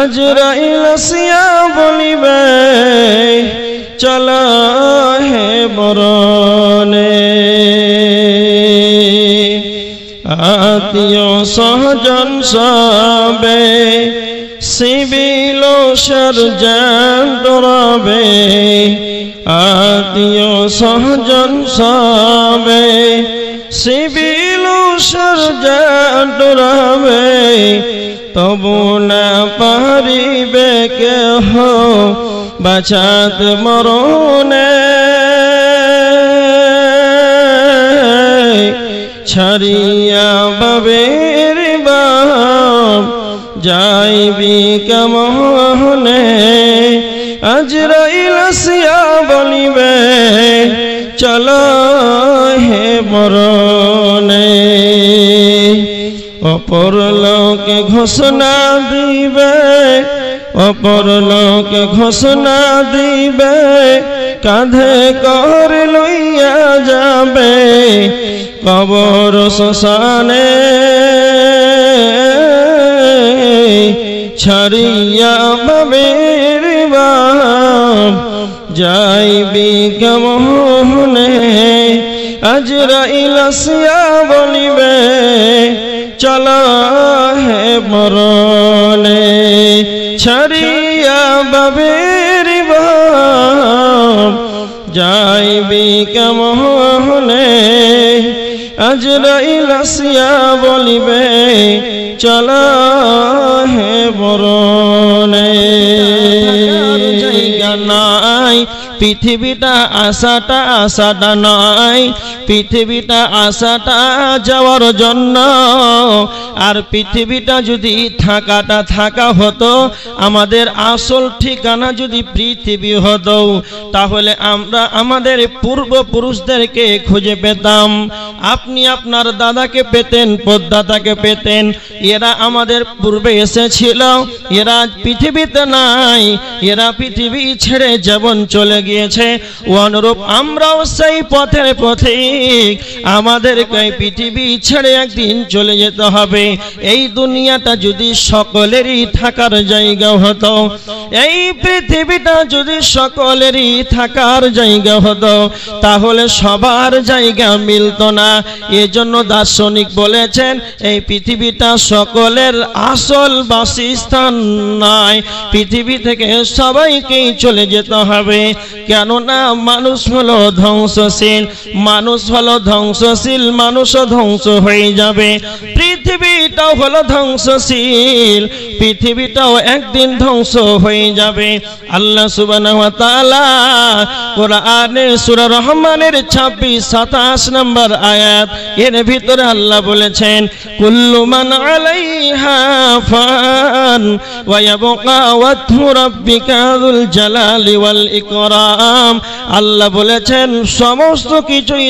আজরাইল আসিয়া বলিবে চলো হে মরণে আত্মীয় সহজন সবে সিবিল সরজান ডরাবে আত্মীয় সহজন সবে সিবিল সরজান ডরাবে তবু না পারিবে কেহ বাঁচাতে মরণে ছাড়িয়া বাবের বাপ যাইবি কেমনে আজরাইল আসিয়া বলিবে চলো হে মরণে অপর লোকে ঘোষণা দিবে অপর লোকে ঘোষণা দিবে কাঁধে কর লইয়া যাবে কবর শ্মশানে ছাড়িয়া বাবের বাপ যাইবি কেমনে আজরাইল আসিয়া বলিবে চলো হে মরণে ছাড়িয়া বাবের বাপ যাইবি কেমনে আজরাইল আসিয়া বলিবে চলো হে মরণে জায়গা নাই পৃথিবীটা আশাটা আশাটা নয় পৃথিবীটা আশাটা যাওয়ার জন্য আর পৃথিবীটা যদি থাকাটা থাকা হতো আমাদের আসল ঠিকানা যদি পৃথিবী হতো তাহলে আমরা আমাদের পূর্বপুরুষদেরকে খুঁজে পেতাম আপনি আপনার দাদাকে পেতেন পদ্মাতাকে পেতেন এরা আমাদের পূর্বে এসেছিল এরা পৃথিবীতে নাই এরা পৃথিবী ছেড়ে জীবন চলে গিয়েছে অনুরূপ আমরাও সেই পথের পথিক আমাদেরকে পৃথিবী ছেড়ে একদিন চলে যেতে হবে এই দুনিয়াটা যদি সকলেরই থাকার জায়গা হতো এই পৃথিবীটা যদি সকলেরই থাকার জায়গা হতো তাহলে সবার জায়গা মিলতো না এজন্য দার্শনিক বলেছেন এই পৃথিবীটা সকলের আসল বাসস্থান নয় পৃথিবী থেকে সবাইকেই চলে যেতে হবে কেননা মানুষ হলো ধ্বংসশীল মানুষ হলো ধ্বংসশীল মানুষও ধ্বংস হয়ে যাবে পৃথিবীটাও হলো ধ্বংসশীল পৃথিবীটাও একদিন ধ্বংস হয়ে যাবে আল্লাহ সুবহানাহু ওয়া তাআলা কোরআনে সূরা রহমানের 26-27 নম্বর আয়াত এর ভিতরে আল্লাহ বলেছেন কুল্লু মান আলাইহা ফান ওয়া ইয়াবকা ওয়াজহু রাব্বিকা যুল জালালি ওয়াল ইকরাম আল্লাহ বলেছেন সমস্ত কিছুই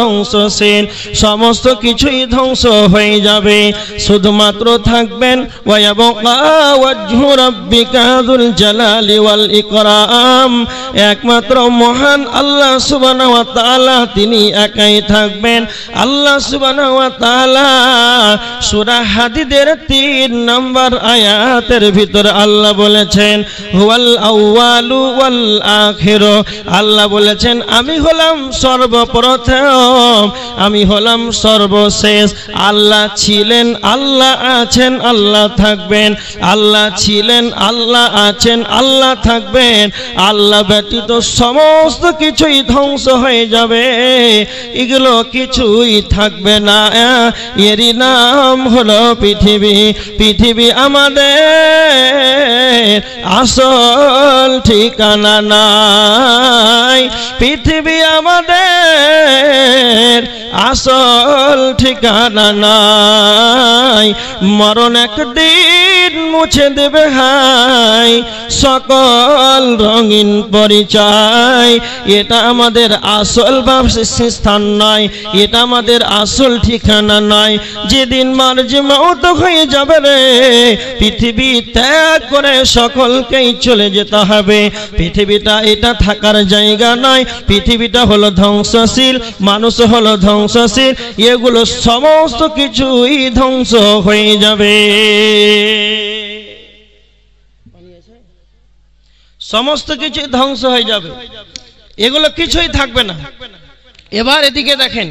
ধ্বংসশীল সমস্ত কিছুই ধ্বংস হয়ে যাবে শুধুমাত্র থাকবেন ওয়া ইয়াবকা ওয়াজহু রাব্বিকা যুল জালালি ওয়াল ইকরাম একমাত্র মহান আল্লাহ সুবহানাহু ওয়া তাআলা তিনি একাই থাকবেন আল্লাহ সুবহানাহু ওয়া তাআলা সূরা হাদীদের 3 নম্বর আয়াতের ভিতরে আল্লাহ বলেছেন হুয়াল আউয়ালু ওয়াল আখির আল্লাহ বলেছেন আমি হলাম সর্বপ্রথম আমি হলাম সর্বশেষ আল্লাহ ছিলেন আল্লাহ আছেন আল্লাহ থাকবেন আল্লাহ ছিলেন আল্লাহ আছেন আল্লাহ থাকবেন আল্লাহ ব্যতীত সমস্ত কিছুই ধ্বংস হয়ে যাবে এগুলো কিছুই থাকবে না এরই নাম হলো পৃথিবী পৃথিবী আমাদের আসল ঠিকানা নাই পৃথিবী আমাদের আসল ঠিকানা নাই মরণ একদিন মুছে দেবে হাই সকল রঙিন পরিচয় এটা আমাদের আসল বাসস্থান নয় এটা আমাদের আসল ঠিকানা নয় যেদিন মারজি মওত হয়ে যাবে রে পৃথিবী ত্যাগ করে সকলকেই চলে যেতে হবে পৃথিবীটা এটা থাকার জায়গা নয় পৃথিবীটা হলো ধ্বংসশীল মানুষ হলো ধ্বংসশীল এগুলো সমস্ত কিছুই ধ্বংস হয়ে যাবে সমস্ত কিছু ধ্বংস হয়ে যাবে, এগুলো কিছুই থাকবে না। এবার এদিকে দেখেন,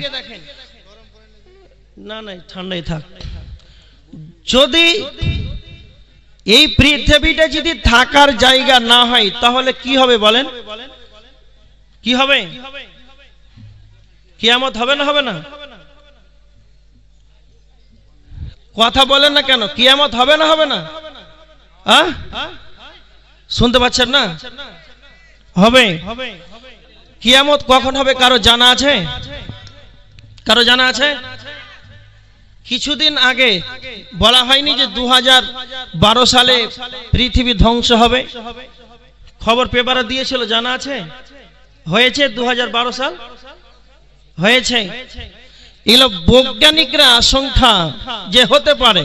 না না ঠান্ডাই থাক। যদি এই পৃথিবীটা যদি থাকার জায়গা না হয় তাহলে কি হবে বলেন? কি হবে? কিয়ামত হবে না হবে না? কথা বলেন না কেন? কিয়ামত হবে না হবে না? শুনতে পাচ্ছেন না? হবে। কিয়ামত কখন হবে কারো জানা আছে? কারো জানা আছে? কিছুদিন আগে বলা হয়নি যে 2012 সালে পৃথিবী ধ্বংস হবে? খবর পেপারে দিয়েছিল, জানা আছে? হয়েছে 2012 সাল হয়েছে। এগুলো বৈজ্ঞানিকরা আশঙ্কা যে হতে পারে,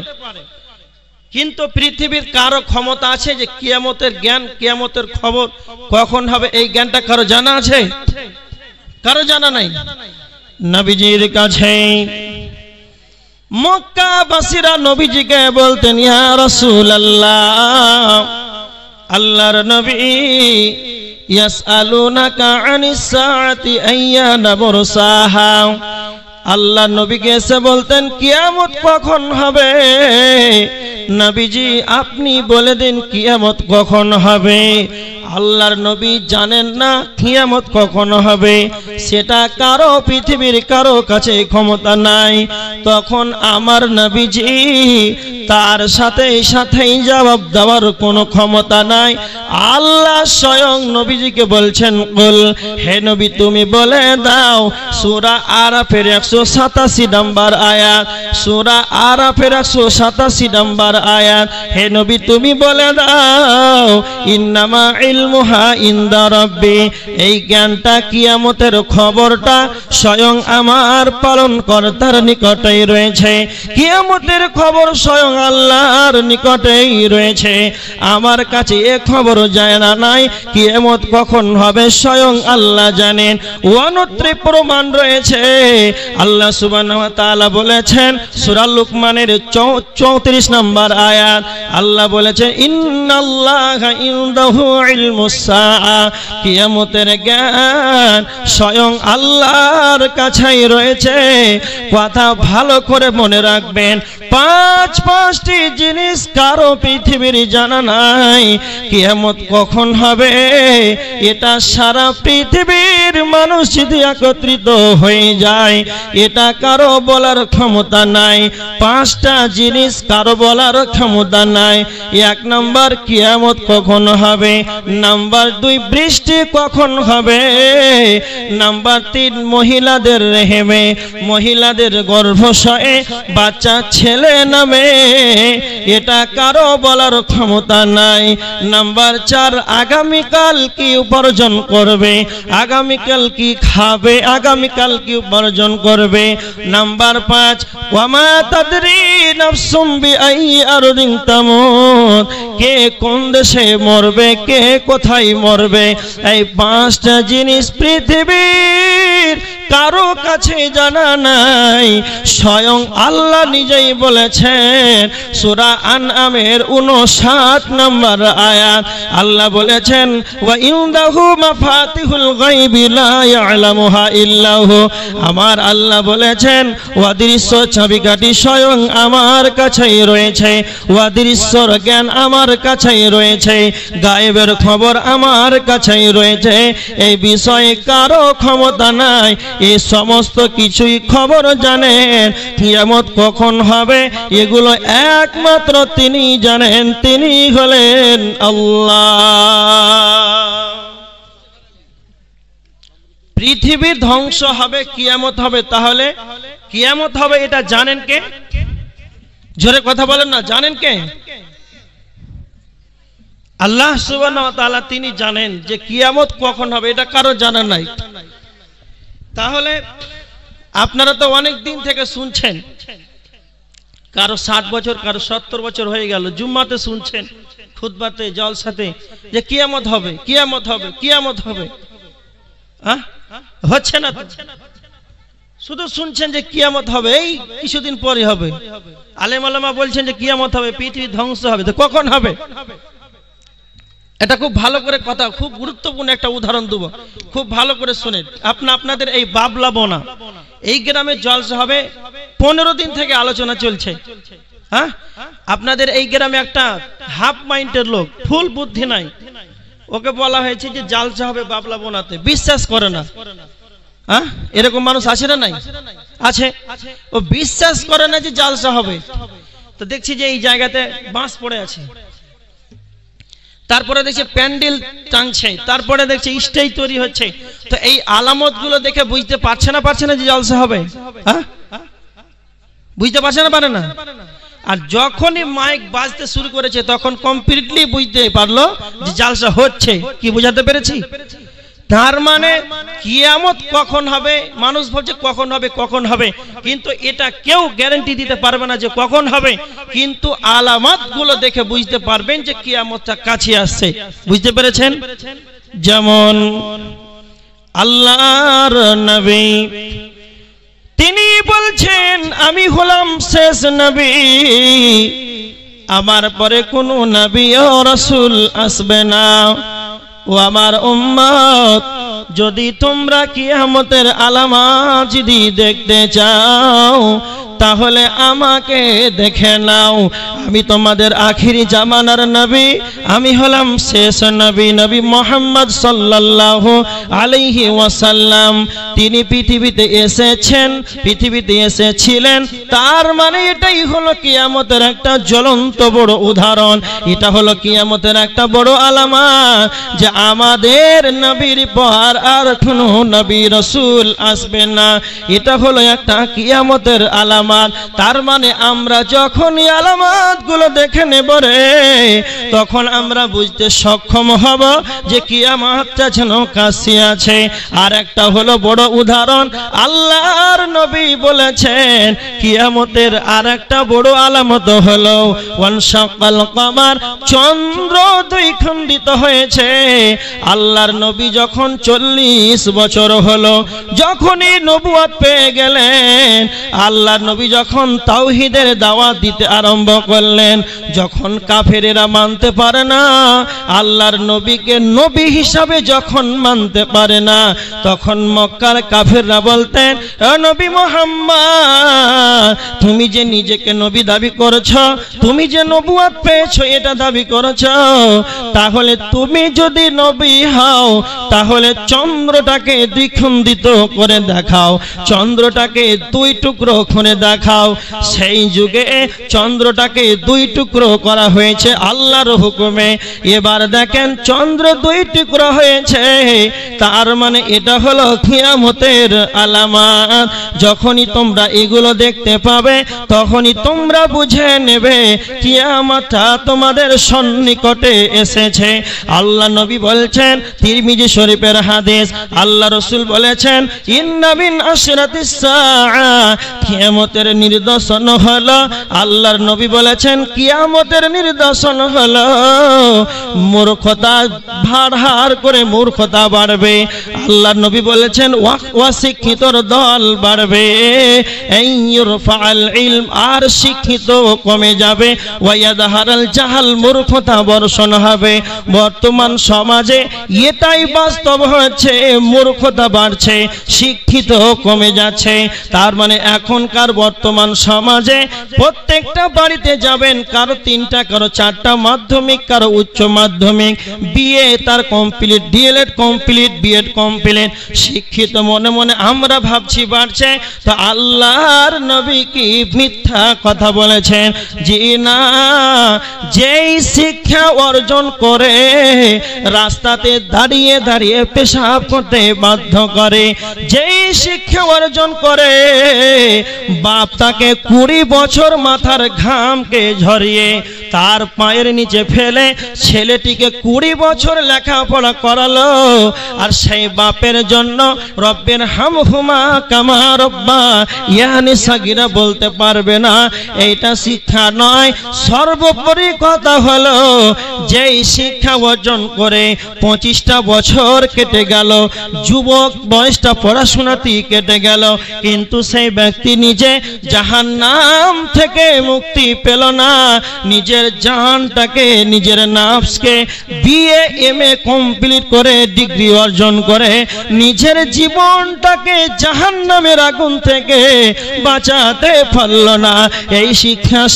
কিন্তু পৃথিবীর কারো ক্ষমতা আছে যে কিয়ামতের জ্ঞান, কিয়ামতের খবর কখন হবে এই জ্ঞানটা কারো জানা আছে? কারো জানা নাই। নবীজির কাছে মক্কাবাসীরা নবীজিকে বলতেন, ইয়া রাসূলুল্লাহ, আল্লাহর নবী, ইয়াসআলুনাকা আনিস সাআতি আইয়ানা মুরসাহা, আল্লাহ নবীকে এসে বলতেন কিয়ামত কখন হবে? নবীজি আপনি বলে দিন কিয়ামত কখন হবে। আল্লাহর নবী জানেন না কিয়ামত কখন হবে, সেটা কারো পৃথিবীর কারো কাছে ক্ষমতা নাই। তখন আমার নবীজি তার সাথেই জবাব দেওয়ার কোনো ক্ষমতা নাই। আল্লাহ স্বয়ং নবীজিকে বলছেন, বল হে নবী তুমি বলে দাও। সূরা আরাফের 187 নম্বর আয়াত, সূরা আরাফের 187 নম্বর আয়াত, হে নবী তুমি বলে দাও, ইন্নামা ইলমুহা ইনদা রাব্বি, এই জ্ঞানটা কিয়ামতের খবরটা স্বয়ং আমার পালনকর্তার নিকটেই রয়েছে। কিয়ামতের খবর স্বয়ং আল্লাহর নিকটেই রয়েছে, আমার কাছে এ খবর যায় না নাই। কিয়ামত কখন হবে স্বয়ং আল্লাহ জানেন। অনত্রে প্রমাণ রয়েছে। আল্লাহ সুবহানাহু ওয়া তাআলা বলেছেন সূরা লুকমানের 34 নম্বর আয়াত, আল্লাহ বলেছেন ইন্নাল্লাহা ইনদাহু ইলমুস সাআ, কিয়ামতের জ্ঞান স্বয়ং আল্লাহর কাছেই রয়েছে। কথা ভালো করে মনে রাখবেন, পাঁচটি জিনিস কারো পৃথিবীর জানা নাই। কিয়ামত কখন হবে এটা সারা পৃথিবীর মানুষ যদি একত্রিত হয়ে যায় এটা কারো বলার ক্ষমতা নাই। 5টা জিনিস কারো বলার ক্ষমতা নাই। 1 নম্বর কিয়ামত কখন হবে, নাম্বার 2 বৃষ্টি কখন হবে, নাম্বার 3 মহিলাদের রেহেমে, মহিলাদের গর্ভাশয়ে বাচ্চা ছেলে নামে, এটা কারো বলার ক্ষমতা নাই। নাম্বার 4 আগামীকাল কি উপার্জন করবে, আগামীকাল কি খাবে, আগামীকাল কি উপার্জন করবে। নাম্বার 5 ওয়ামা তাদরি নাফসুম বিআই আরদিন তামুত, কে কোন দেশে মরবে, কে কোথায় মরবে। এই 5টা জিনিস পৃথিবীর কারো কাছে জানা নাই। স্বয়ং আল্লাহ নিজেই বলেছেন সূরা আনআমের 59 নম্বর আয়াত, আল্লাহ বলেছেন ওয়া ইনদাহু মাফাতিহুল গায়বি লা ইয়ালামুহা ইল্লাহু, আমার আল্লাহ বলেছেন অদৃশ্য চাবিকাঠি স্বয়ং আমার কাছেই রয়েছে, অদৃশ্যর জ্ঞান আমার কাছেই রয়েছে, গায়েবের খবর আমার কাছেই রয়েছে। এই বিষয়ে কারো ক্ষমতা নাই। এই সমস্ত কিছুই খবর জানেন। কিয়ামত কখন হবে এগুলো একমাত্র তিনি জানেন, তিনি হলেন আল্লাহ। পৃথিবী ধ্বংস হবে, কিয়ামত হবে, তাহলে কিয়ামত হবে এটা জানেন কে? জোরে কথা বলেন না, জানেন কে? আল্লাহ সুবহানাহু ওয়া তাআলা তিনি জানেন যে কিয়ামত কখন হবে, এটা কারো জানা নাই। তাহলে আপনারা তো অনেক দিন থেকে শুনছেন, কারো 60 বছর, কারো 70 বছর হয়ে গেল, জুম্মাতে শুনছেন, খুতবাতে, জলসাতে যে কিয়ামত হবে, কিয়ামত হবে, কিয়ামত হবে। হচ্ছে না তো, শুধু শুনছেন যে কিয়ামত হবে, এই কিছুদিন পরে হবে। আলেম ওলামা বলছেন যে কিয়ামত হবে, পৃথিবী ধ্বংস হবে, তো কখন হবে? এটা খুব ভালো করে কথা, খুব গুরুত্বপূর্ণ একটা উদাহরণ দেব, খুব ভালো করে শুনেন। আপনাদের এই বাবলা বোনা এই গ্রামে জলসা হবে 15 দিন থেকে আলোচনা চলছে। হ্যাঁ, আপনাদের এই গ্রামে একটা হাফ মাইন্ডের লোক, ফুল বুদ্ধি নাই, ওকে বলা হয়েছে যে জলসা হবে বাবলা বোনাতে, বিশ্বাস করে না। হ্যাঁ, এরকম মানুষ আছে না? নাই আছে। ও বিশ্বাস করে না যে জলসা হবে। তো দেখছি যে এই জায়গাতে বাঁশ পড়ে আছে, তারপরে দেখছি প্যান্ডেল টাঙছে, তারপরে দেখছি স্টেজ তৈরি হচ্ছে। তো এই আলামত গুলো দেখে বুঝতে পারছে না যে জলসা হবে? হ্যাঁ, বুঝতে পারছে না, পারে না। আর যখনই মাইক বাজতে শুরু করেছে তখন কমপ্লিটলি বুঝতে পারলো যে জলসা হচ্ছে। কি বুঝাতে পেরেছি? তার মানে কিয়ামত কখন হবে, মানুষ বলছে কখন হবে কখন হবে, কিন্তু এটা কেউ গ্যারান্টি দিতে পারবে না যে কখন হবে। কিন্তু আলামত গুলো দেখে বুঝতে পারবেন যে কিয়ামতটা কাছে আসছে। বুঝতে পেরেছেন? যেমন আল্লাহর নবী তিনি বলছেন, আমি হলাম শেষ নবী, আমার পরে কোনো নবী ও রাসূল আসবে না। ও আমার উম্মত, যদি তোমরা কিয়ামতের আলামত যদি দেখতে চাও তাহলে আমাকে দেখে নাও। আমি তোমাদের আখিরি জামানার নবী, আমি হলাম শেষ নবী, নবী মুহাম্মদ সাল্লাল্লাহু আলাইহি ওয়াসাল্লাম। তিনি পৃথিবীতে এসেছেন, পৃথিবীতে এসেছিলেন। তার মানে এটাই হলো কিয়ামতের একটা জ্বলন্ত বড় উদাহরণ। এটা হলো কিয়ামতের একটা বড় আলামত যে আমাদের নবীর পর আর কোনো নবী রাসূল আসবে না। এটা হলো একটা কিয়ামতের আলামত। তার মানে আমরা যখন এই আলামত গুলো দেখে নেব রে, তখন আমরা বুঝতে সক্ষম হব যে কিয়ামতটা যেন কাছে আছে। আর একটা হলো বড় উদাহরণ, আল্লাহর নবী বলেছেন কিয়ামতের আর একটা বড় আলামত হলো ওয়ানশাকাল কমার, চন্দ্র দুই খণ্ডিত হয়েছে। আল্লাহর নবী যখন 40 বছর হলো, যখনই নবুয়ত পেয়ে গেলেন, আল্লাহর নবী যখন তাওহীদের দাওয়াত দিতে আরম্ভ করলেন, যখন কাফেরেরা মানতে পারে না, আল্লাহর নবীকে নবী হিসাবে যখন মানতে পারে না, তখন মক্কার কাফেররা বলতেন, ও নবী মুহাম্মদ, তুমি যে নিজেকে নবী দাবি করেছো, তুমি যে নবুয়ত পেয়েছো এটা দাবি করেছো, তাহলে তুমি যদি নবী হও তাহলে চন্দ্রটাকে দ্বিখণ্ডিত করে দেখাও, চন্দ্রটাকে দুই টুকরো করে দেখাও। সেই যুগে চন্দ্রটাকে দুই টুকরো করা হয়েছে আল্লাহর হুকুমে। এবার দেখেন চন্দ্র দুই টুকরো হয়েছে, তার মানে এটা হলো কিয়ামতের আলামত। যখনই তোমরা এগুলো দেখতে পাবে তখনই তোমরা বুঝে নেবে কিয়ামতটা তোমাদের সন্নিকটে এসেছে। আল্লাহ নবী বলছেন, তিরমিজি শরীফের হাদিস, আল্লাহ রাসূল বলেছেন, ইন্না মিন আশরাতিস সাআ, কিয়ামতের নিদর্শন হলো, আল্লাহর নবী বলেছেন কিয়ামতের নিদর্শন হলো মূর্খতা ভাড় করে মূর্খতা বাড়বে। আল্লাহর নবী বলেছেন অশিক্ষিতর দল বাড়বে, ইউরফাল ইলম, আর শিক্ষিত কমে যাবে, ওয়ায়াদহারাল জাহাল, মূর্খতা বর্ষণ হবে। বর্তমান সমাজে এটাই বাস্তব হচ্ছে, মূর্খতা বাড়ছে, শিক্ষিত কমে যাচ্ছে। তার মানে এখনকার বর্তমান সমাজে প্রত্যেকটা বাড়িতে যাবেন, কারো 3টা কারো 4টা মাধ্যমিক, কারো উচ্চ মাধ্যমিক, বিএ তার complete, DElEd complete, BEd complete, শিক্ষিত মনে মনে আমরা ভাবছি বাড়ছে। তো আল্লাহর নবী কি মিথ্যা কথা বলেছেন? জি না, যেই শিক্ষা অর্জন করে রাস্তাতে দাঁড়িয়ে দাঁড়িয়ে পেশাব করতে বাধ্য করে, যেই শিক্ষা অর্জন করে বাপ তাকে 20 বছর মাথার ঘামকে ঝরিয়ে তার পায়ের নিচে ফেলে ছেলেটিকে 20 বছর লেখাপড়া করালো, আর সেই বাপের জন্য রব্বির হামহুমা কামা রব্বা ইয়ানি সাগীরা বলতে পারবে না, এইটা শিক্ষা নয়। সর্বোপরি কথা হলো, যেই শিক্ষা অর্জন করে 25টা বছর কেটে গেল, যুবক বয়সটা পড়াশোনাতেই কেটে গেল, কিন্তু সেই ব্যক্তি নিজে জাহান্নাম থেকে মুক্তি পেল না, নিজের নিজের জানটাকে নিজের নাফসকে বিএ এমএ কমপ্লিট করে ডিগ্রি অর্জন করে নিজের জীবনটাকে জাহান্নামের আগুন থেকে বাঁচাতে পারল না। এই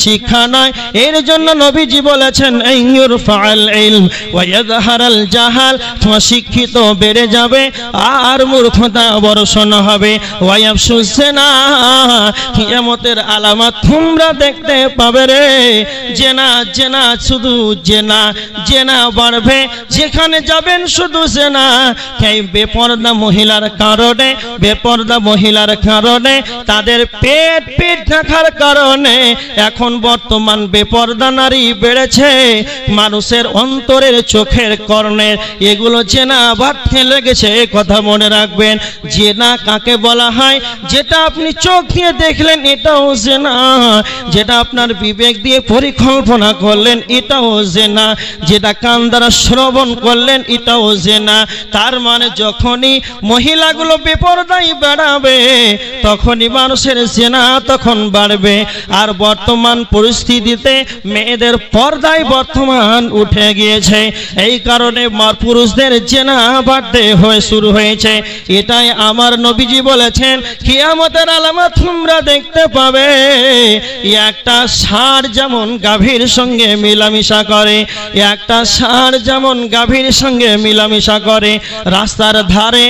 শিক্ষা নয়। এর জন্য নবীজি বলেছেন ইউরফাল ইলম ওয়া ইয়াযহারাল জাহাল, তোমার শিক্ষিত বেড়ে যাবে আর মূর্খতা বর্ষণ হবে। ওয়া ইয়াফশুজ জিনা, কিয়ামতের আলামত তোমরা দেখতে পাবে রে। জেনা শুধু জেনা বাড়বে, যেখানে যাবেন শুধু জেনা। এই বেপরদা মহিলার কারণে তাদের পেট ঢাকার কারণে এখন বর্তমান বেপরদা নারী বেড়েছে। মানুষের অন্তরের চোখের কর্ণের এগুলো জেনা বাড়তে লেগেছে। কথা মনে রাখবেন, জেনা কাকে বলা হয়? যেটা আপনি চোখ দিয়ে দেখলেন এটাও জেনা, যেটা আপনার বিবেক দিয়ে পরিকল্পনা করলেন এটাও জেনা, যেটা কান দ্বারা শ্রবণ করলেন এটাও জেনা। তার মানে যখনই মহিলাগুলো বেপরদাই বাড়াবে তখনই মানুষের জেনা তখন বাড়বে। আর বর্তমান পরিস্থিতিতে মেয়েদের পর্দায় বর্তমান উঠে গিয়েছে, এই কারণে পুরুষদের জেনা বাড়তে শুরু হয়েছে। এটাই আমার নবীজি বলেছেন কিয়ামতের আলামত তোমরা দেখতে পাবে। একটা ষাঁড় যেমন গাভীর সঙ্গে মিলামিশা করে, একটা ষাঁড় যেমন গাভীর সঙ্গে মিলামিশা করে, রাস্তার ধারে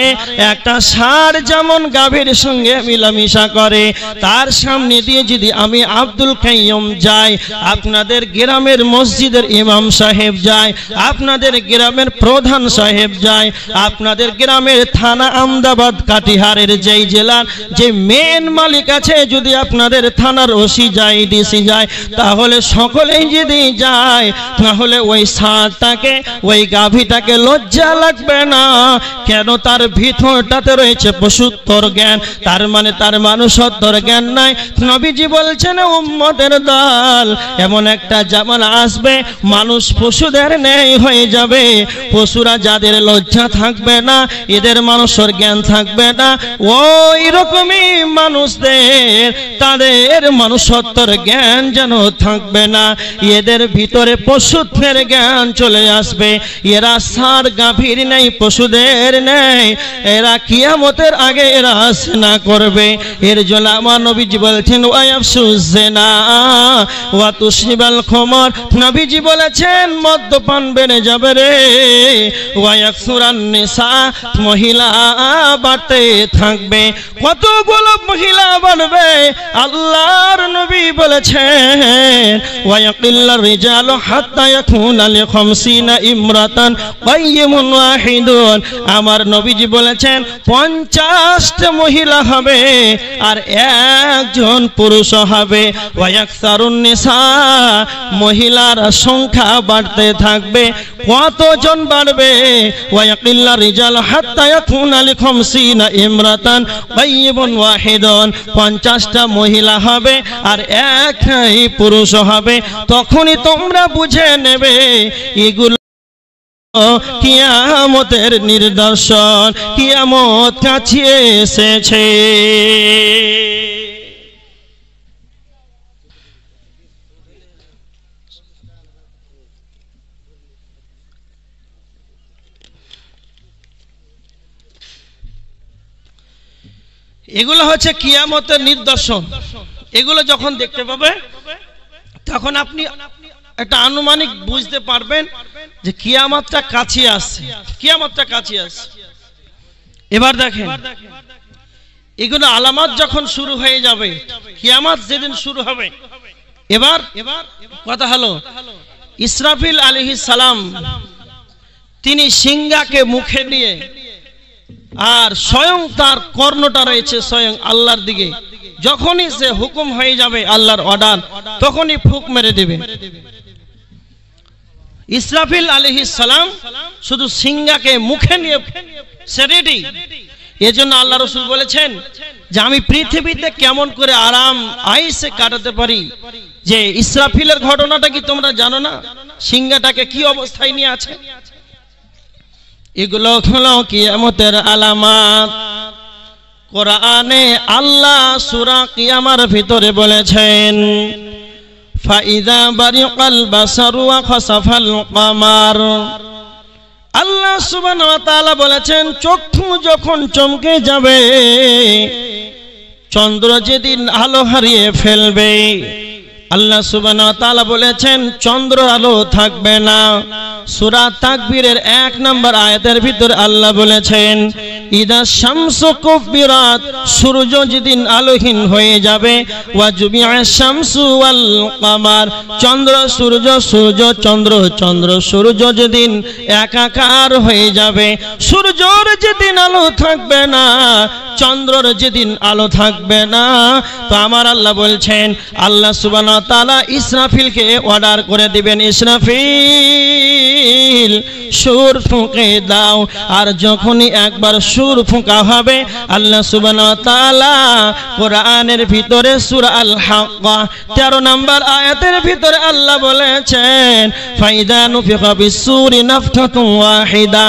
একটা ষাঁড় যেমন গাভীর সঙ্গে মিলামিশা করে, তার সামনে দিয়ে যদি আমি আব্দুল কাইয়ুম যাই, আপনাদের গ্রামের মসজিদের ইমাম সাহেব যায়, আপনাদের গ্রামের প্রধান সাহেব যায়, আপনাদের গ্রামের থানা আমদাবাদ কাটিহারের যেই জেলার যে মেন মালিক আছে, যদি আপনাদের থানার ওসি যায়, ডিসি যায়, তাহলে সকলেই যদি যায় তাহলে ওই ষাঁড়টাকে ওই গাভীটাকে লজ্জা লাগবে না। কেন? তার ভিতরটাতে রয়েছে পশুত্তর জ্ঞান, তার মানে তার মানুষত্বর জ্ঞান নাই। নবীজি বলছেন উম্মতের দল এমন একটা জামানা আসবে মানুষ পশুদের ন্যায় হয়ে যাবে। পশুরা যাদের লজ্জা থাকবে না, এদের মানুষের জ্ঞান থাকবে না, ওই রকমই মানুষদের তাদের মানুষত্বর জ্ঞান যেন থাকবে না, এদের ভিতরে পশুত্বের জ্ঞান চলে আসবে। এরা ষাঁড় গাভীর নেই, পশুদের নেই, এরা কিয়ামতের আগে এরা না করবে। এর জন্য আমার নবীজি বলছেন ওয়ায়াফশুজ জিনা ওয়া তুশরিবাল খুমর, নবীজি বলেছেন মদ্যপান বেড়ে যাবে রে। ওয়ায়াকসুরান নিসা, মহিলা বাড়তে থাকবে। কতগুলো মহিলা বাড়বে? আল্লাহর নবী বলেছেন ওয়ায়াকিল্লার রিজালু হাত্তা ইয়াকুনা লি50 ইমরাতান কাইয়িমুন ওয়াহিদুন, আমার নবীজি বলেছেন 50টা মহিলা হবে আর একজন পুরুষ হবে। ওয়ায়াকসারুন নিসা, মহিলার সংখ্যা বাড়তে থাকবে। কতজন বাড়বে? ওয়ায়াকিল্লার রিজালু হাত্তা ইয়াকুনা লি50 ইমরাতান কাইয়িমুন ওয়াহিদুন, 50টা মহিলা হবে আর একটাই পুরুষ হবে। তখনই তোমরা বুঝে নেবে এগুলো কিয়ামতের নিদর্শন, কিয়ামত কাছে এসেছে। এগুলো হচ্ছে কিয়ামতের নিদর্শন। এগুলো যখন দেখতে পাবে তখন আপনি একটা আনুমানিক বুঝতে পারবেন যে কিয়ামতটা কাছে আসছে, কিয়ামতটা কাছে আসছে। এবার দেখেন এগুলো আলামত যখন শুরু হয়ে যাবে, কিয়ামত যেদিন শুরু হবে, এবার কথা হলো ইসরাফিল আলাইহিস সালাম তিনি সিংহাকে মুখে নিয়ে আর স্বয়ং তার কর্ণটা রয়েছে স্বয়ং আল্লাহর দিকে, যখনই সে হুকুম হয়ে যাবে আল্লাহর অর্ডার তখনই ফুঁক মেরে দেবে। ইসরাফিল আলাইহিস সালাম শুধু সিংহাকে মুখে নিয়ে সে রেডি। এজন্য আল্লাহ রাসূল বলেছেন যে আমি পৃথিবীতে কেমন করে আরাম আয়েশে কাটাতে পারি, যে ইসরাফিলের ঘটনাটা কি তোমরা জানো না? সিংহাটাকে কি অবস্থায় নিয়ে আছে। এগুলো হলো কিয়ামতের আলামত। কোরআনে আল্লাহ সূরা কিয়ামার ভিতরে বলেছেন ফাইদা বারিকাল বাসারু ওয়া খাসাফাল কামার। আল্লাহ সুবহানাহু ওয়া তাআলা বলেছেন চক্ষু যখন চমকে যাবে, চন্দ্র যেদিন আলো হারিয়ে ফেলবে, আল্লাহ সুবহানাহু ওয়া তাআলা বলেছেন চন্দ্র আলো থাকবে না। সূরা তাকবীরের 1 নম্বর আয়াতের ভিতর আল্লাহ বলেছেন ইদা শামসু কুবিরাত, সূর্য যেদিন আলোহীন হয়ে যাবে, ওয়া জুমিআশ শামসু ওয়াল কামার, চন্দ্র সূর্য, সূর্য চন্দ্র, চন্দ্র সূর্য যেদিন একাকার হয়ে যাবে, সূর্যর যেদিন আলো থাকবে না, চন্দ্রর যেদিন আলো থাকবে না, তো আমার আল্লাহ বলছেন আল্লাহ সুবহানাহু ওয়া তাআলা ইসরাফিলকে অর্ডার করে দিবেন, ইসরাফিল সুর ফুঁকে দাও। আর যখনই একবার সুর ফুঁকা হবে, আল্লাহ সুবহানাহু ওয়া তাআলা কোরআনের ভিতরে সূরা আল হাক্কা 13 নম্বর আয়াতের ভিতরে আল্লাহ বলেছেন ফাইদা নুফিখা বিসসুরি নাফখাতুন ওয়াহিদা,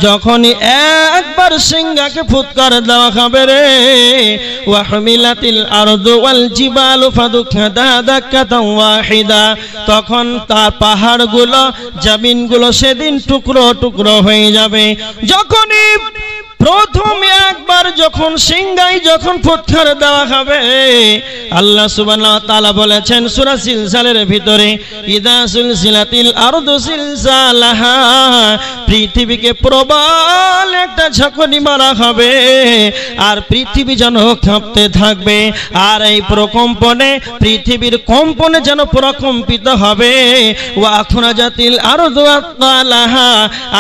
যখনই একবার সিংহাকে ফুৎকার দেওয়া হবে রে, ওয়া হুমিলাতিল আরদু ওয়াল জিবালু ফাদুকহাদা দাক্কাতান ওয়াহিদা, তখন তার পাহাড়গুলো জমিনগুলো সেদিন টুকরো টুকরো হয়ে যাবে। যখনই প্রথম একবার যখন সিংহায় যখন ফুৎকার দেওয়া হবে, আল্লাহ সুবহানাহু ওয়া তাআলা বলেছেন সূরা সিলসিলার ভিতরে ইদা সুলসিলাতিল আরদু সিলসালাহা, পৃথিবীকে প্রবল একটা ঝাঁকুনি মারা হবে আর পৃথিবী যেন কাঁপতে থাকবে, আর এই প্রকম্পনে পৃথিবীর কম্পনে যেন প্রকম্পিত হবে। ওয়া আখরাজাতিল আরদু আতলাহা,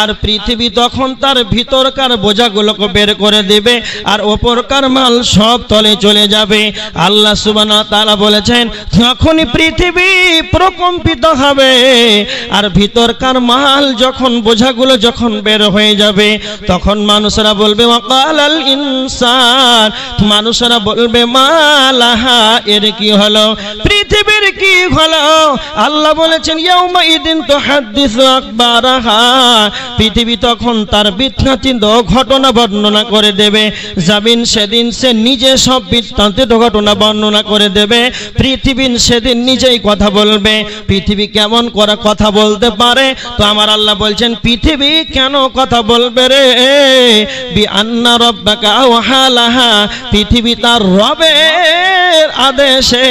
আর পৃথিবী তখন তার ভিতরকার বোঝাগুলোকে বের করে দেবে আর ওপরকার মাল সব তলে চলে যাবে। আল্লাহ সুবহানাহু ওয়া তাআলা বলেছেন যখনই পৃথিবী প্রকম্পিত হবে আর ভিতরকার মাল যখন বোঝাগুলো যখন বের হয়ে যাবে, তখন মানুষরা বলবে ওয়াকালাল ইনসান, মানুষরা বলবে মালাহা, এর কি হলো, পৃথিবীর কি হলো। আল্লাহ বলেছেন ইয়াউমা ইদিন তুহাদ্দিসু আকবারাহা, পৃথিবী তখন তার বৃত্তান্ত ঘটনা বর্ণনা করে দেবে, জমিন সেদিন সে নিজে সব বৃত্তান্ত ঘটনা বর্ণনা করে দেবে। পৃথিবী সেদিন নিজেই কথা বলবে। পৃথিবী কেমন করে কথা বলতে পারে, তো আমার আল্লাহ বলছেন পৃথিবী কেন কথা বলবে রে, বিআন্না রাব্বাকা ওয়াহালাহা, পৃথিবী তার রবের আদেশে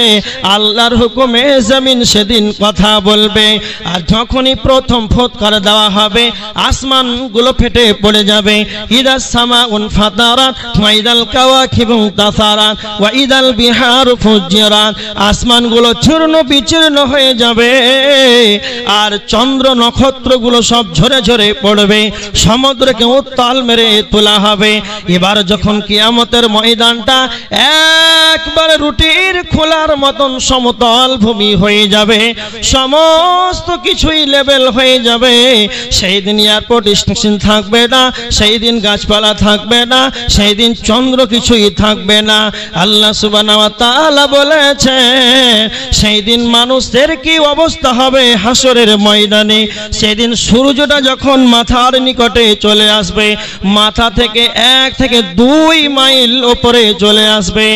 আল্লাহর হুকুমে জমিন সেদিন কথা বলবে। আর যখনই প্রথম ফুৎকার দেওয়া হবে, আসমানগুলো ফেটে পড়ে যাবে। ইদাস সামাউন ফাতারাত ওয়া ইদাল কাওয়াকিবু তাসারাত ওয়া ইদাল বিহারু ফুজ্জিরাত, আসমানগুলো চূর্ণ বিচূর্ণ হয়ে যাবে আর চন্দ্র নক্ষত্রগুলো সব ঝরে ঝরে পড়বে, সমুদ্রকে উত্তাল মেরে তোলা হবে। এবার যখন কিয়ামতের ময়দানটা একবারে রুটির খোলার মতন সমতল ভূমি হয়ে যাবে, সমস্ত কিছুই লেভেল হয়ে যাবে, সেই দিন এয়ারপোর্ট স্টেশন থাকবে না, সেই দিন গাছপালা থাকবে না, সেই দিন চন্দ্র কিছুই থাকবে না। আল্লাহ সুবহানাহু ওয়া তাআলা বলেছে সেই দিন মানুষদের কি অবস্থা হবে হাসরের ময়দানে। সেদিন সূর্যটা যখন মাথার নিকটে চলে আসবে, মাথা থেকে 1 থেকে 2 মাইল উপরে চলে আসবে,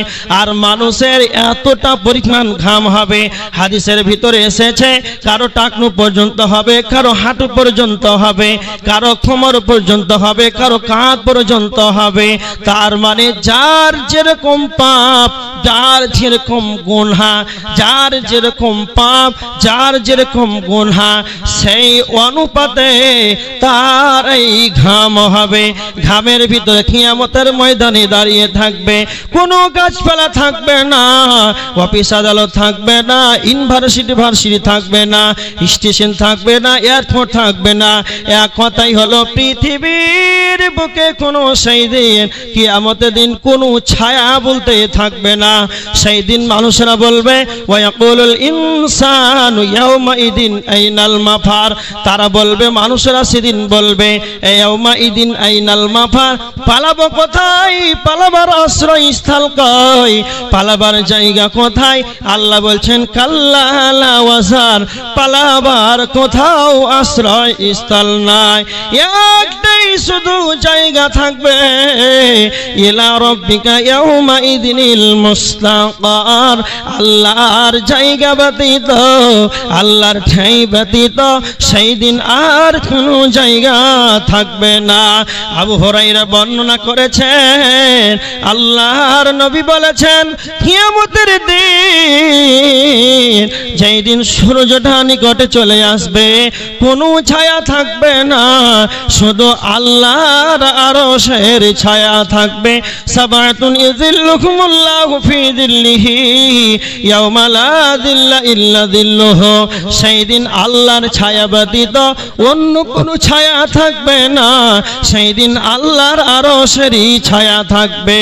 আর মানুষের এতটা পরিমাণ ঘাম হবে, হাদিসের ভিতরে এসেছে কারো টাকনু পর্যন্ত হবে, কারো হাঁটু পর্যন্ত হবে, কারো কোমর পর্যন্ত হবে, কারো কাঁধ পর্যন্ত হবে। তার মানে যার যেরকম পাপ, যার যেরকম গুনাহ, যার যেরকম পাপ, যার যেরকম গুনাহ, সেই অনুপাতে তার এই ঘাম হবে। ঘামের ভিতরে কিয়ামতের ময়দানে দাঁড়িয়ে থাকবে, কোনো গাছপালা থাকবে না, অফিস আদালত থাকবে না, ভার্সিটি থাকবে না, স্টেশন থাকবে না, এয়ারপোর্ট থাকবে না। এক কথাই হলো পৃথিবীর বুকে কোনো সেই দিন কিয়ামতের দিন কোনো ছায়া বলতে থাকবে না। সেই দিন মানুষরা বলবে ওয়ায়াকুলুল ইনসানু ইয়াউমা ইদিন আইনাল মাফার, তারা বলবে, মানুষরা সেদিন বলবে ইয়াউমা ইদিন আইনাল মাফার, পালাবো কোথায়, পালাবার আশ্রয়স্থল কই, পালাবার জায়গা কোথায়। আল্লাহ বলছেন কাল্লা লা ওয়াজার, পালাবার কোথাও আশ্রয়স্থল নাই, একটাই শুধু জায়গা থাকবে ইলা রাব্বিকা ইয়াউমাইযিনিল মুস্তাকার আল্লাহর জায়গা ব্যতীত আল্লাহর ঠাঁই ব্যতীত সেই দিন আর কোনো জায়গা থাকবে না। আবু হুরায়রা বর্ণনা করেছেন আল্লাহর নবী বলেছেন কিয়ামতের দিন যেই দিন সূর্যটা নিকটে চলে আসবে কোনো ছায়া থাকবে না, শুধু আল্লাহর আরশের ছায়া থাকবে। সাবাতুন ইযিল্লুহুমুল্লাহু ফি যিল্লিহি ইয়াওমা লা যিল্লা ইল্লা যিল্লুহু সেই দিন আল্লাহর ছায়া ব্যতীত অন্য কোনো ছায়া থাকবে না, সেই দিন আল্লাহর আরশেরই ছায়া থাকবে।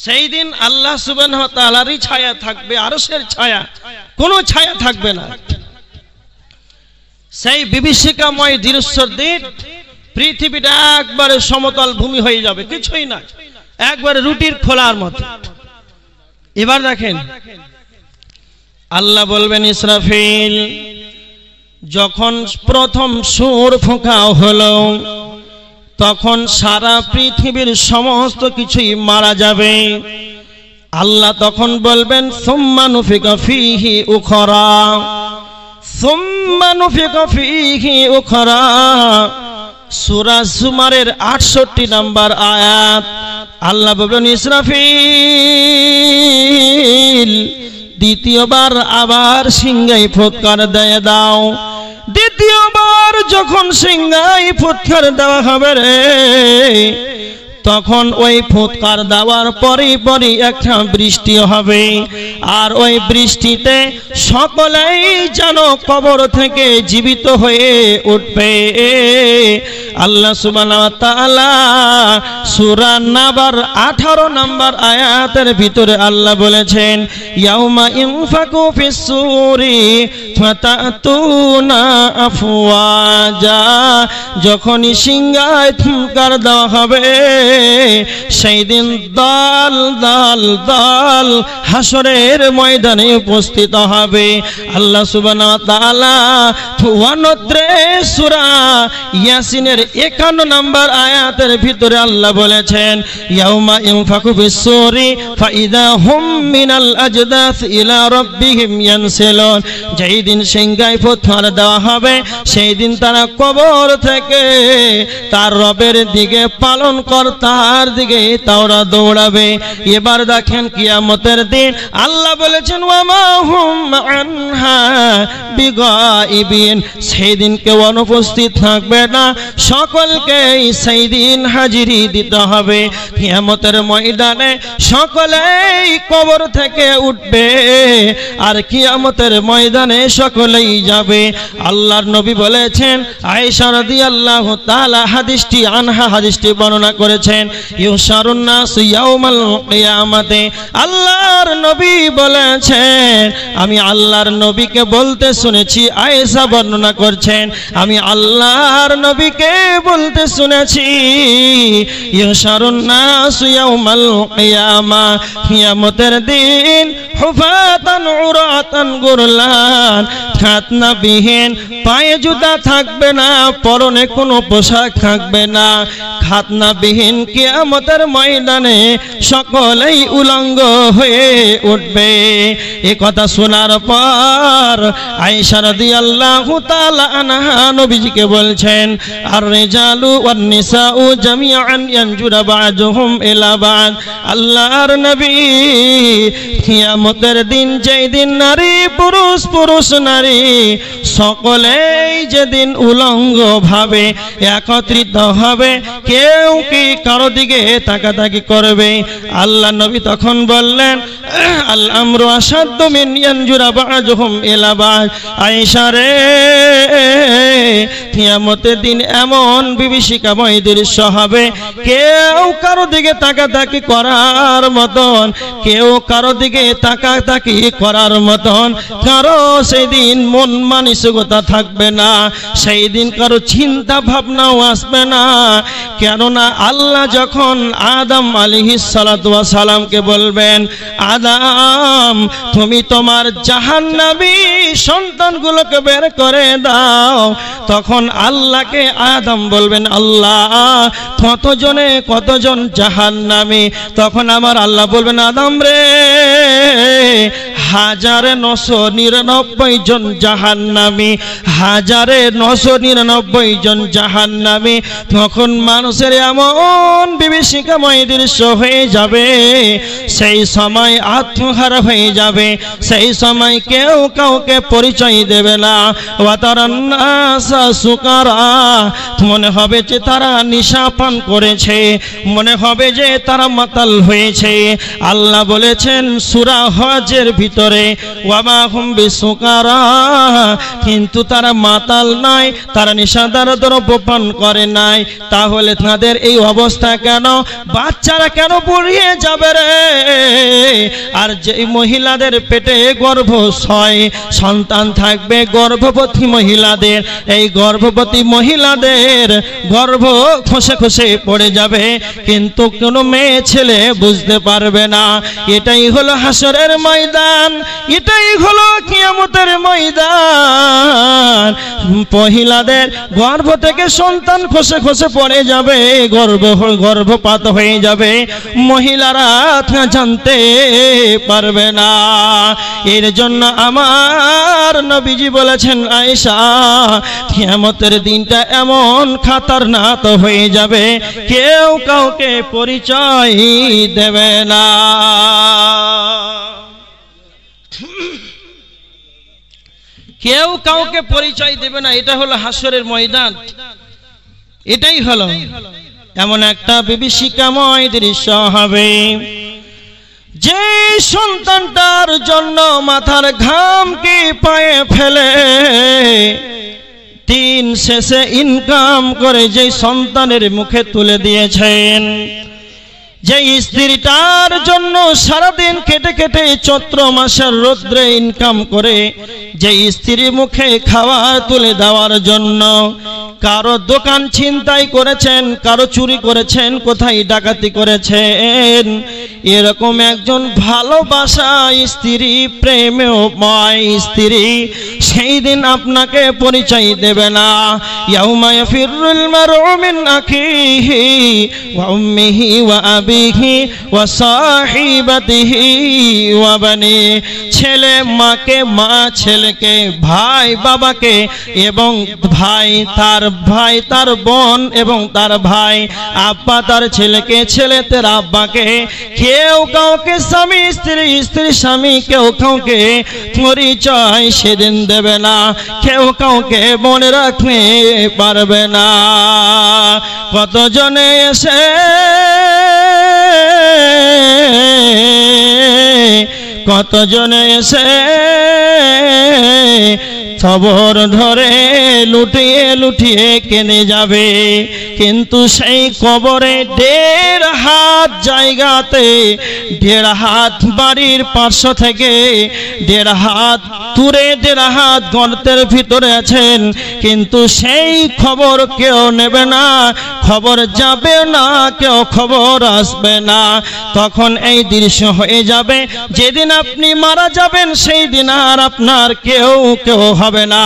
সেই দিন আল্লাহ সুবহানাহু ওয়া তাআলারই ছায়া থাকবে, আরশের ছায়া, কোনো ছায়া থাকবে না। সেই বিভীষিকাময় দৃশ্যর দিন পৃথিবীটা একবারে সমতল ভূমি হয়ে যাবে, কিছুই না, একবারে রুটির খোলার মতো। এবার দেখেন আল্লাহ বলবেন ইসরাফিল যখন প্রথম সুর ফোঁকা হলো তখন সারা পৃথিবীর সমস্ত কিছুই মারা যাবে। আল্লাহ তখন বলবেন সুম্মা নুফিকা ফীহি উখরা সুম্মা নুফিকা ফীহি উখরা সূরা জুমারের 68 নম্বর আয়াত। আল্লাহ বলবেন ইসরাফিল দ্বিতীয়বার আবার সিংহায় ফুৎকার দিয়ে দাও। দ্বিতীয়বার যখন সিংহায় ফুৎকার দেওয়া হবে রে তখন ওই ফুৎকার দেওয়ার পরই একটা বৃষ্টি হবে, আর ওই বৃষ্টিতে সকলেই যেন কবর থেকে জীবিত হয়ে উঠবে। আল্লাহ সুবহানাহু ওয়া তাআলা সূরা নাবার 18 নম্বর আয়াতের ভিতরে আল্লাহ বলেছেন ইয়াউমা ইনফাকু ফিস সূরি ফাতাতুনা আফওয়াজা যখনই সিংহায় ফুৎকার দেওয়া হবে সেই দিন দল দল দল হাসরের ময়দানে উপস্থিত হবে। আল্লাহ সুবহানাহু ওয়া তাআলা 59 সূরা ইয়াসিনের 51 নম্বর আয়াতের ভিতরে আল্লাহ বলেছেন ইয়াউমা ইনফাকু ফিস-সূরি ফাইদা হুম মিনাল আজদাস ইলা রাব্বিহিম ইয়ানসিলুন যেই দিন সিংহায় ফুৎকার দেওয়া হবে সেই দিন তারা কবর থেকে তার রবের দিকে পালন কর্তার দিকে তারা দৌড়াবে। এবার দেখেন কিয়ামতের দিন আল্লাহ বলেছেন ওয়া মা হুম আনহা বিগাইবিন সেই দিন কেউ অনুপস্থিত থাকবে না, সকলকে সেই দিন হাজিরি দিতে হবে। কিয়ামতের ময়দানে সকলেই কবর থেকে উঠবে আর কিয়ামতের ময়দানে সকলেই যাবে। আল্লাহর নবী বলেছেন আয়েশা রাদিয়াল্লাহু তাআলা হাদিসটি বর্ণনা করেছেন ইউশারুন নাস ইয়াউমাল কিয়ামাতে আল্লাহর নবী বলেছেন আমি আল্লাহর নবীকে বলতে শুনেছি, আয়েশা বর্ণনা করছেন আমি আল্লাহর নবীকে বলতে শুনেছি ইউশারুন নাস ইয়াউমাল কিয়ামা কিয়ামতের দিন হুফাতান উরাতান গুরলান খাতনাবিহীন পায়ে জুতা থাকবে না, পরনে কোনো পোশাক থাকবে না, খাতনাবিহীন কিয়ামতের ময়দানে সকলেই উলঙ্গ হয়ে উঠবে। এই কথা শোনার পর আয়েশা রাদিয়াল্লাহু তাআলা আনহা নবীজিকে বলছেন আর রিজালু ওয়ান নিসাউ জামিআন ইয়ানজুরা বা'দুহুম ইলা বা'দ আল্লাহর নবী কিয়ামতের দিন যেই দিন নারী পুরুষ নারী সকলেই যেদিন উলঙ্গ ভাবে একত্রিত হবে, কেউ কি কারো দিকে তাকাতাকি করবে। আল্লাহ নবী তখন বললেন আল আমরু আশাদ্দু মিন ইয়ানজুরা বা'দুহুম ইলা বা'দ আয়েশা রে কিয়ামতের দিন এমন বিভীষিকাময় দৃশ্য হবে কেউ কারো দিকে তাকাতাকি করার মতন, কেউ কারো দিকে তাকাতাকি করার মতন কারো সেই দিন মন মানসিকতা থাকবে না, সেই দিন কারো চিন্তা ভাবনাও আসবে না। কেননা আল্লাহ যখন আদম আলাইহিস সালাতু ওয়াস সালামকে বলবেন আদম তুমি তোমার জাহান্নামী সন্তানগুলোকে বের করে দাও। তখন আল্লাহকে আদম বলবেন, আল্লাহ কতজন জাহান্নামী। তখন আমার আল্লাহ বলবেন, আদম রে 1999 জন জাহান্নামী, 1999 জন জাহান্নামী। তখন মানুষের এমন বিভীষিকাময় দৃশ্য হয়ে যাবে, সেই সময় আত্মহারা হয়ে যাবে, সেই সময় কেউ কাউকে পরিচয় দেবে না। ওয়াতারান্নাসা সুকারা, মনে হবে যে তারা নেশা পান করেছে, মনে হবে যে তারা মাতাল হয়েছে। আল্লাহ বলেছেন সূরা হজের ভিতরে, ওয়ামা হুম বিসুকারা, কিন্তু তারা মাতাল নয়, তারা নেশাদার দ্রব্য পান করে নাই। তাহলে তাদের এই অবস্থা কেন? বাচ্চারা কেন বুড়িয়ে যাবে রে? আর যে মহিলাদের পেটে গর্ভশয় সন্তান থাকবে, গর্ভবতী মহিলাদের, এই গর্ভবতী মহিলাদের গর্ভ খসে খসে পড়ে যাবে, কিন্তু কোনো মেয়ে ছেলে বুঝতে পারবে না। এটাই হলো হাসরের ময়দান, এটাই হলো কিয়ামতের ময়দান। মহিলাদের গর্ভ থেকে সন্তান খসে খসে পড়ে যাবে, গর্ভপাত হয়ে যাবে, মহিলারা জানতে পারবে না। এর জন্য আমার নবীজি বলেছেন, আয়েশা, কিয়ামতের দিনটা এমন খাতারনাক হয়ে যাবে, কেউ কাউকে পরিচয় দেবে না। কেউ কাউকে পরিচয় দেবে না। এটা হলো হাসরের ময়দান, এটাই হলো এমন একটা বিভীষিকাময় দৃশ্য হবে, যে সন্তানটার জন্য মাথার ঘামকে পায়ে ফেলে দিন শেষে ইনকাম করে যে সন্তানের মুখে তুলে দিয়েছেন, যে স্ত্রীটার জন্য সারাদিন কেটে কেটে চৈত্র মাসের রৌদ্রে ইনকাম করে, যে স্ত্রী মুখে খাবার তুলে দেওয়ার জন্য কারো দোকান ছিনতাই করেছেন, কারো চুরি করেছেন, কোথায় ডাকাতি করেছেন, এরকম একজন ভালোবাসা স্ত্রী, প্রেমময় স্ত্রী সেই দিন আপনাকে পরিচয় দেবে না। ইয়াউমা ইয়াফিরুল মারউ মিন আখিহি ওয়া উম্মিহি ওয়া আবিহি ওয়া সাহিবাতিহি ওয়া বানি, ছেলে মাকে, মা ছেলেকে, ভাই বাবাকে, এবং ভাই তার বোন এবং তার ভাই, আব্বা তার ছেলেকে, ছেলে তার আব্বাকে, কেউ কাউকে স্বামী স্ত্রী, স্ত্রী স্বামী, কেউ কাউকে পরিচয় সেদিন দেবে না, কেউ কাউকে মনে রাখতে পারবে না। কতজনে এসে খবর ধরে লুটিয়ে লুটিয়ে কেনে যাবে, কিন্তু সেই কবরে 1.5 হাত জায়গাতে, 1.5 হাত বাড়ির পার্শ্ব থেকে 1.5 হাত দূরে, 1.5 হাত গর্তের ভিতরে আছেন, কিন্তু সেই খবর কেউ নেবে না, খবর যাবে না, কেউ খবর আসবে না। তখন এই দৃশ্য হয়ে যাবে, যেদিন আপনি মারা যাবেন সেই দিন আর আপনার কেউ হবে না।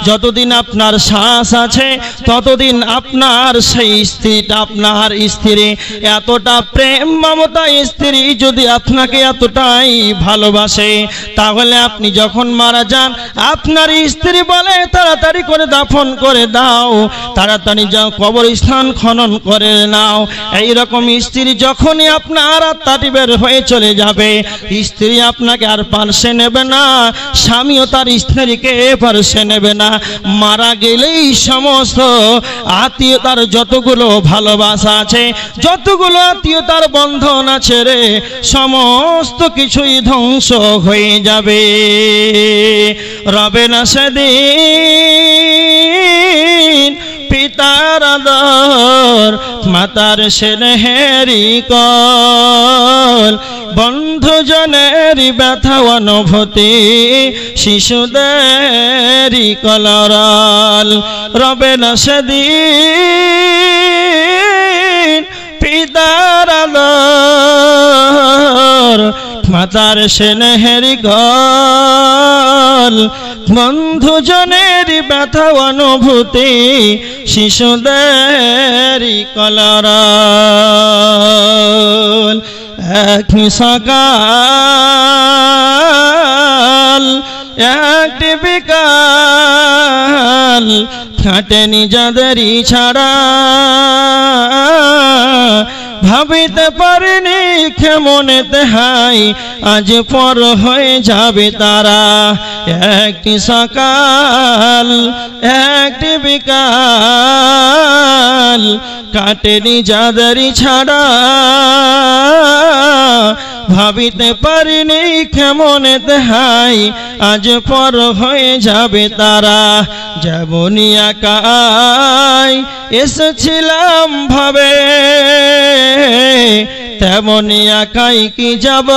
যতদিন আপনার শ্বাস আছে ততদিন আপনার সেই স্ত্রীটা, আপনার স্ত্রী এতটা প্রেম মমতা, স্ত্রী যদি আপনাকে এতটাই ভালোবাসে, তাহলে আপনি যখন মারা যান আপনার স্ত্রী বলে তাড়াতাড়ি করে দাফন করে দাও, তাড়াতাড়ি যাও কবরস্থান খনন করে নাও। এইরকম স্ত্রী যখনই আপনার আত্মাটি বের হয়ে চলে যাবে, স্ত্রী আপনাকে আর পার্শ্বে নেবে না, স্বামীও তার স্ত্রীকে পার্শ্বে নেবে না। মারা গেলেই সমস্ত আত্মীয়তার যতগুলো ভালোবাসা আছে, যতগুলো আত্মীয়তার বন্ধন আছে রে, সমস্ত কিছুই ধ্বংস হয়ে যাবে। রবে না সেদিন পিতার আদর, মাতার স্নেহেরি কল, বন্ধুজনেরই ব্যথা অনুভূতি, শিশুদেরই কলরল। রবে না সেদিন পিতার আদর, মাতার স্নেহেরি কল, বন্ধুজনের ব্যথা অনুভূতি, শিশুদের কলরব। এক সকাল একটি বিকাল, খাটেনি যাদেরই ছাড়া, ভাবিতে পারিনি কেমনেতে হাই আজ পর হয়ে যাবে তারা। একটি সকাল একটি বিকাল, কাটেনি যাদেরই ছাড়া, ভাবিতে পারিনি কেমনেতে হাই আজ পর হয়ে যাবে তারা। যেমনই একাই এসেছিলাম ভাবে, তেমনই একাই কি যাব,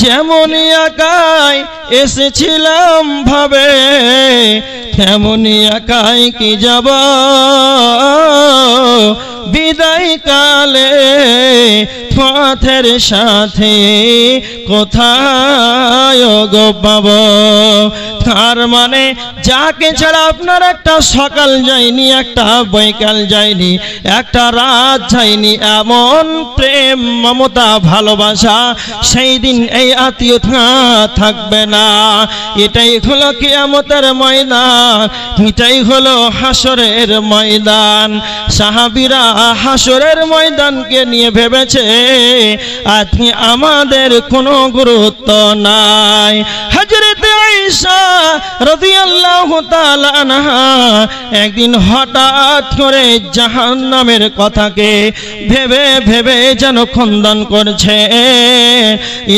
যেমনই একাই এসেছিলাম ভাবে, তেমনই একাই কি যাব। বিদায় কালে পথের সাথে কোথায় গো পাবো। তার মানে যাকে ছাড়া আপনার একটা সকাল যায়নি, একটা বৈকাল যায়নি, একটা রাত যায়নি, এমন প্রেম মমতা ভালোবাসা সেই দিন এই আত্মীয়তা থাকবে না। এটাই হলো কিয়ামতের ময়দান, এটাই হলো হাসরের ময়দান। সাহাবীরা হাসরের ময়দানকে নিয়ে ভেবেছে আজকে আমাদের কোনো গুরুত্ব নাই। হযরত আয়েশা রাদিয়াল্লাহু তাআলা আনহা একদিন হঠাৎ করে জাহান্নামের কথাকে ভেবে ভেবে যেন খন্দন করছে।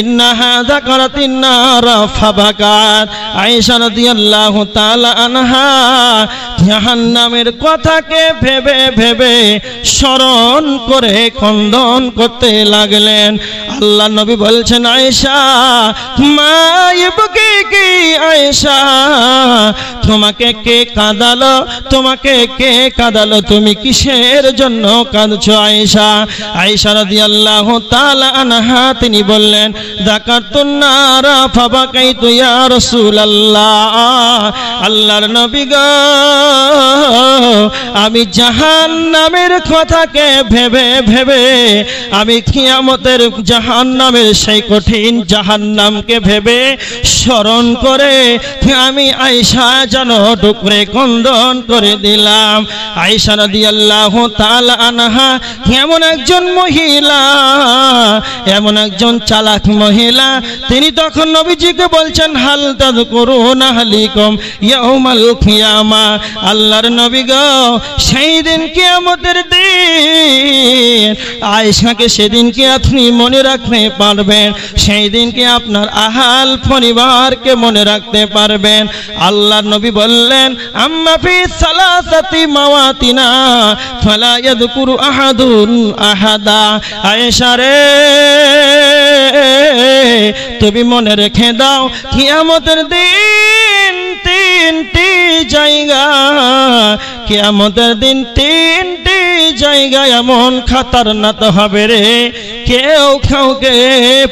ইন্নাহা যাকারাতিন নার ফাবাকাত। আয়েশা রাদিয়াল্লাহু তাআলা আনহা জাহান্নামের কথাকে ভেবে ভেবে স্মরণ করে খন্দন করতে লাগলেন। আল্লাহ নবী বলছেন, আয়েশা মা ইবকি কি আয়েশা, তোমাকে কে কাঁদালো, তোমাকে কে কাঁদালো, তুমি কিসের জন্য কাঁদছো আয়েশা? আয়েশা রাদিয়াল্লাহু তাআলা আনহা তিনি বললেন, যাকাতুন নারা ফাবাকাইতু ইয়া রাসূলুল্লাহ। আল্লাহর নবী গো, আমি জাহান্নামের কথাকে ভেবে ভেবে, আমি কিয়ামতের জাহান্নামের সেই কঠিন জাহান্নামকে ভেবে স্মরণ করে আমি আয়েশা যেন টুকরে খন্দন করে দিলাম। আয়েশা রাদিয়াল্লাহু তাআলা আনহা এমন একজন মহিলা, এমন একজন চালাক মহিলা, তিনি তখন নবীজিকে বলছেন, হাল তাযকুরুনা আহলিকুম ইয়াউমাল কিয়ামা। আল্লাহর নবী গো, সেই দিন কিয়ামতের দিন আয়েশাকে সেদিনকে আপনি মনে রাখতে পারবেন, সেই দিনকে আপনার আহাল পরিবারকে মনে রাখতে পারবেন। আল্লাহর নবী বললেন, আম্মা ফি সালাসাতি মাওয়াতিনা ফালা ইয়াযকুরু আহাদুন আহাদা। আয়েশা রে, তুমি মনে রেখে দাও, কিয়ামতের দিন তিনটি জায়গা, কিয়ামতের দিন তিনটি জায়গা এমন খাতারনাক হবে রে, কেউ কাউকে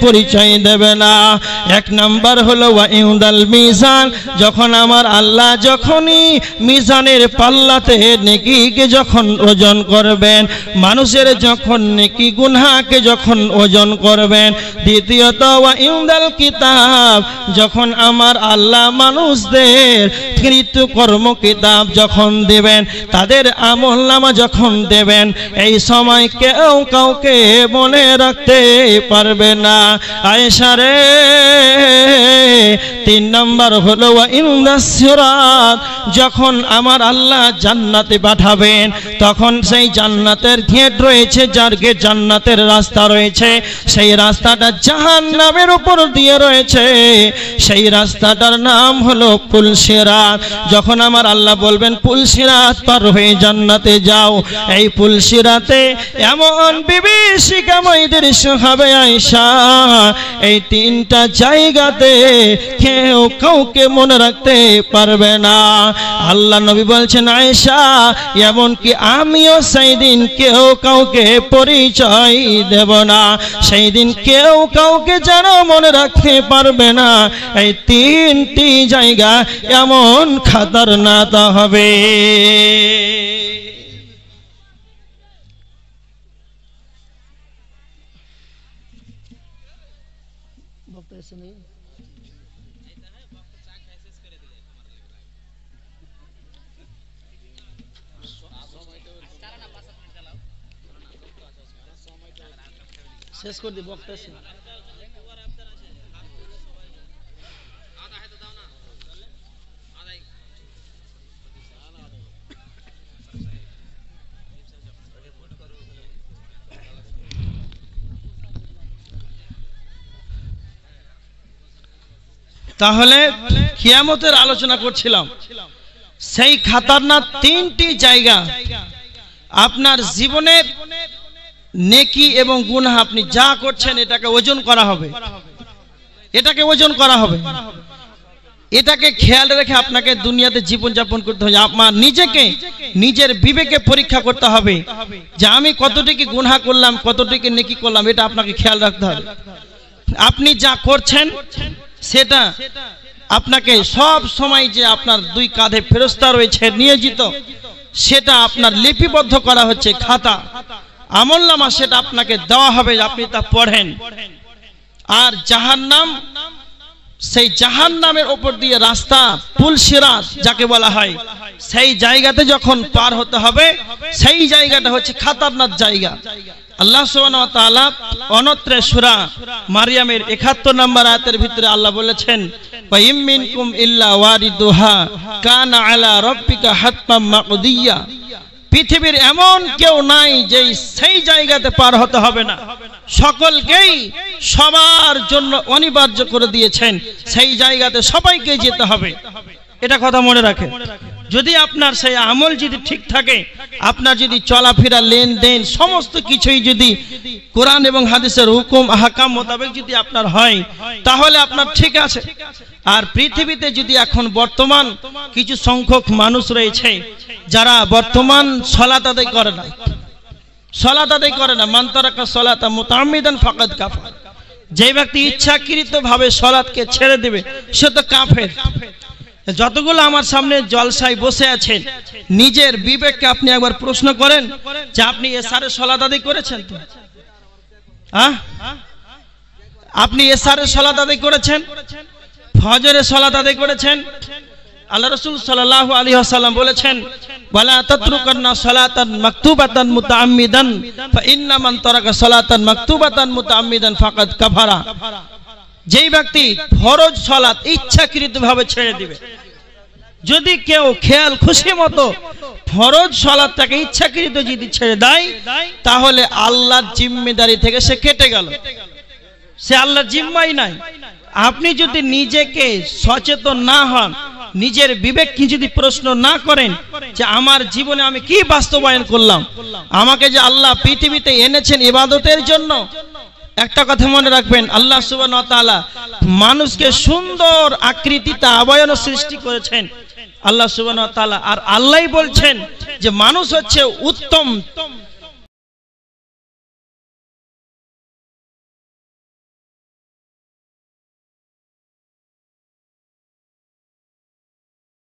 পরিচয় দেবে না। এক নাম্বার হলো ওয়াইউদাল মিজান, যখন আমার আল্লাহ যখনই মিজানের পাল্লাতে নেকিকে যখন ওজন করবেন, মানুষের যখন নেকি গুনাহকে যখন ওজন করবেন। দ্বিতীয়ত ওয়াইউদাল কিতাব, যখন আমার আল্লাহ মানুষদের কৃতকর্ম কিতাব যখন দেবেন, তাদের আমলনামা যখন দেবেন, এই সময় কেউ কাউকে মনে রাখতে পারবে না। আয়েশা রে, তিন নম্বর হলো ওয়াইন্দাস সিরাত, যখন আমার আল্লাহ জান্নাতে পাঠাবেন, তখন সেই জান্নাতের গেট রয়েছে, যার গেট জান্নাতের রাস্তা রয়েছে, সেই রাস্তাটা জাহান্নামের উপর দিয়ে রয়েছে, সেই রাস্তাটার নাম হলো পুলসিরাত। যখন আমার আল্লাহ বলবেন পুলসিরাত পার হয়ে জান্নাতে যাও, এই পুলসিরাতে এমন বিভীষিকাময় দৃশ্য হবে আয়েশা, এই তিনটা জায়গাতে কে কেউ কাউকে মনে রাখতে পারবে না। আল্লাহ নবী বলছেন আয়েশা, এমনকি আমিও সেই দিন কেউ কাউকে পরিচয় দেব না, সেই দিন কেউ কাউকে যেন মনে রাখতে পারবে না। এই তিনটি জায়গা এমন খতরনাক হবে। শেষ করে দি বক্তা তাহলে কিয়ামতের আলোচনা করছিলাম। সেই খাতারনাক তিনটি জায়গা আপনার জীবনের নেকি এবং গুনাহ আপনি যা করছেন এটাকে ওজন করা হবে, এটাকে ওজন করা হবে। এটাকে খেয়াল রেখে আপনাকে দুনিয়াতে জীবন যাপন করতে হবে। আপনার নিজেকে নিজের বিবেকে পরীক্ষা করতে হবে যে আমি কতটুকু গুনাহ করলাম, কতটুকু নেকি করলাম, এটা আপনাকে খেয়াল রাখতে হবে। আপনি যা করছেন সেটা আপনাকে সব সময় যে আপনার দুই কাঁধে ফেরেশতা রয়েছে নিয়োজিত, সেটা আপনার লিপিবদ্ধ করা হচ্ছে খাতা আমলনামা, সেটা আপনাকে দেওয়া হবে, আপনি তা পড়েন। আর জাহান্নাম, সেই জাহান্নামের উপর দিয়ে রাস্তা পুল সিরাত যাকে বলা হয়, সেই জায়গাতে যখন পার হতে হবে, সেই জায়গাটা হচ্ছে খাতারনাক জায়গা। আল্লাহ সুবহানাহু ওয়া তাআলা অনত্রে সূরা মারইয়ামের ৭১ নম্বর আয়াতের ভিতরে আল্লাহ বলেছেন, ওয়া ইম মিনকুম ইল্লা ওয়ারিদুহা কানা আলা রাব্বিকা হাতমান মাকদিয়া। পৃথিবীর এমন কেউ নাই যে সেই জায়গাতে পার হতে হবে না, সকলকেই সবার জন্য অনিবার্য করে দিয়েছেন, সেই জায়গাতে সবাইকে যেতে হবে। এটা কথা মনে রাখেন। যদি আপনার সেই আমল যদি ঠিক থাকে, আপনার যদি চলাফেরা লেনদেন সমস্ত কিছুই যদি কোরআন এবং হাদিসের হুকুম আহকাম মোতাবেক যদি আপনার হয়, তাহলে আপনার ঠিক আছে। আর পৃথিবীতে যদি এখন বর্তমান কিছু সংখ্যক মানুষ রয়েছে যারা বর্তমান সালাত আদায় করে না, সালাত আদায় করে না, মান তারাকা সালাতা মুতাআম্মিদান ফাকাদ কাফার। যে ব্যক্তি ইচ্ছাকৃতভাবে সালাতকে ছেড়ে দেবে সে তো কাফের। যতগুলো আমার সামনে জলসায় বসে আছেন, নিজের বিবেককে আপনি একবার প্রশ্ন করেন যে আপনি এশারের সালাত আদায় করেছেন তো? আপনি এশারের সালাত আদায় করেছেন? ফজরের সালাত আদায় করেছেন? আল্লাহ রাসূল সাল্লাল্লাহু আলাইহি ওয়াসাল্লাম বলেছেন, ওয়ালা তাতরুকান্না সালাতান মাকতুবাতান মুতাআম্মিদান ফা ইন্না মান তারাকা সালাতান মাকতুবাতান মুতাআম্মিদান ফাকাদ কাফারা। যেই ব্যক্তি ফরজ সালাত ইচ্ছাকৃতভাবে ছেড়ে দিবে, যদি কেউ খেয়াল খুশি মতো ফরজ সালাতটাকে ইচ্ছাকৃত যদি ছেড়ে দেয়, তাহলে আল্লাহর জিম্মেদারি থেকে সে কেটে গেল, সে আল্লাহর জিম্মাই নাই। আপনি যদি নিজেকে সচেতন না হন, নিজের বিবেককে যদি প্রশ্ন না করেন যে আমার জীবনে আমি কি বাস্তবায়ন করলাম, আমাকে যে আল্লাহ পৃথিবীতে এনেছেন ইবাদতের জন্য, একটা কথা মনে রাখবেন, আল্লাহ সুবহানাহু ওয়া তাআলা মানুষকে সুন্দর আকৃতিতে আবয়ন সৃষ্টি করেছেন আল্লাহ সুবহানাহু ওয়া তাআলা। আর আল্লাহই বলছেন যে মানুষ হচ্ছে উত্তম